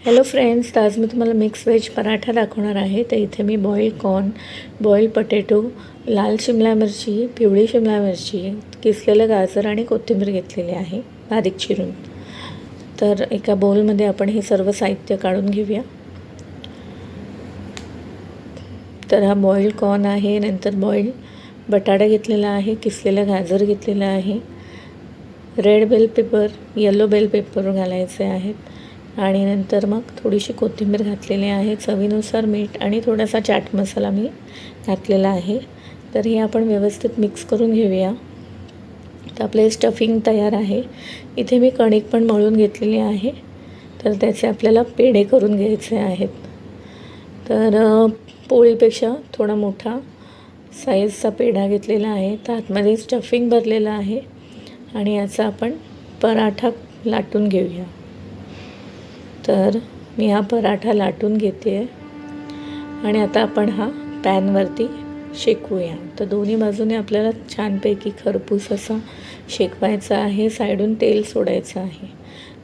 Hello friends, तर आज मी तुम्हाला मिक्स व्हेज पराठा दाखवणार आहे. तर इथे मी बॉईल कॉर्न, बॉईल पटेटो, लाल शिमला मिरची, पिवळी शिमला मिरची, किसलेलं गाजर आणि कोथिंबीर घेतलेली आहे बारीक चिरून. तर एका बाउलमध्ये आपण हे सर्व साहित्य काढून घेऊया. तर हा बॉईल कॉर्न आहे, नंतर बॉईल बटाटा घेतलेला आहे, किसलेलं गाजर घेतलेलं आहे, red bell pepper, yellow bell pepper घालायचे आहेत आणि नंतर मग थोडीशी कोथिंबीर घातलेली आहे, चवीनुसार मीठ आणि थोडासा चाट मसाला मी घातलेला आहे. तर हे आपण व्यवस्थित मिक्स करून घेऊया. तर आपले स्टफिंग तयार आहे. इथे मी कणिक पण मळून घेतलेली आहे. तर त्याचे आपल्याला पेढे करून घ्यायचे आहेत. तर पोळीपेक्षा थोडा मोठा साईजचा पेढा घेतलेला आहे. तर आतमध्ये स्टफिंग भरलेलं आहे आणि याचा आपण पराठा लाटून घेऊया. तर मी हा पराठा लाटून घेते आहे आणि आता आपण हा पॅनवरती शेकवूया. तर दोन्ही बाजूने आपल्याला छानपैकी खरपूस असा शेकवायचा आहे, साईडून तेल सोडायचं आहे.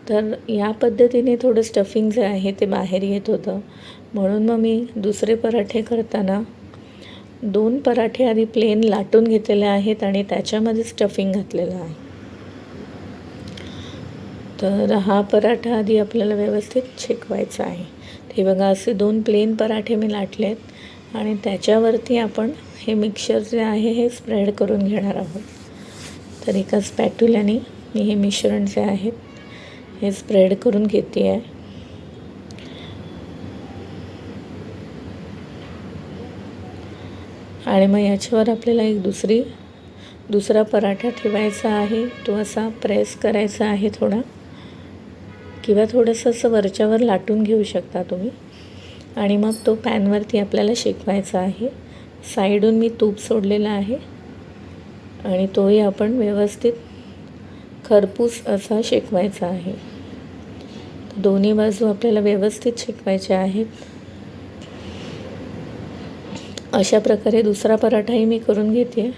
तर या पद्धतीने थोडं स्टफिंग जे आहे ते बाहेर येत होतं, म्हणून मग मी दुसरे पराठे करताना 2 पराठे आधी प्लेन लाटून घेतलेले आहेत आणि त्याच्यामध्ये स्टफिंग घातलेलं आहे. तर हा पराठा आधी आपल्याला व्यवस्थित शेकवायचा आहे. ते बघा, असे 2 प्लेन पराठे मी लाटलेत आणि त्याच्यावरती आपण हे मिक्सचर जे आहे हे स्प्रेड करून घेणार आहोत. तर एका स्पॅट्युल्याने मी हे मिश्रण जे आहे हे स्प्रेड करून घेते आहे. आणि मग याच्यावर आपल्याला एक दुसरा पराठा ठेवायचा आहे. तो असा प्रेस करायचा आहे थोडा, किंवा थोडंसं असं वरच्यावर लाटून घेऊ शकता तुम्ही. आणि मग तो पॅनवरती आपल्याला शेकवायचा आहे. साईडून मी तूप सोडलेलं आहे आणि तोही आपण व्यवस्थित खरपूस असा शेकवायचा आहे. दोन्ही बाजू आपल्याला व्यवस्थित शेकवायच्या आहेत. अशा प्रकारे दुसरा पराठाही मी करून घेते.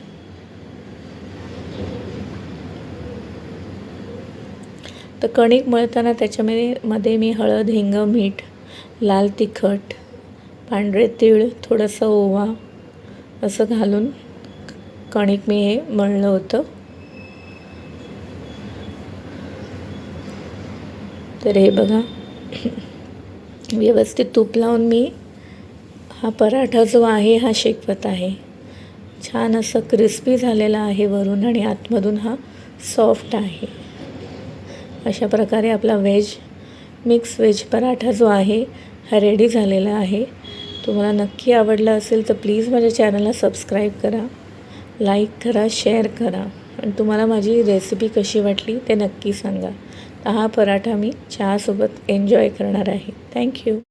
तर कणिक मळताना त्याच्यामध्ये मी हळद, हिंग, मीठ, लाल तिखट, पांढरे तीळ, थोडंसं ओवा असं घालून कणिक मी हे मळलं होतं. तर हे बघा, व्यवस्थित तूप लावून मी हा पराठा जो आहे हा शेकवत आहे. छान असं क्रिस्पी झालेला आहे वरून आणि आतमधून हा सॉफ्ट आहे. अशा प्रकारे आपला मिक्स व्हेज पराठा जो आहे हा रेडी झालेला आहे. तुम्हाला नक्की आवडला असेल तर प्लीज माझ्या चॅनलला सबस्क्राईब करा, लाईक करा, शेअर करा आणि तुम्हाला माझी रेसिपी कशी वाटली ते नक्की सांगा. तर हा पराठा मी चहासोबत एन्जॉय करणार आहे. थँक्यू.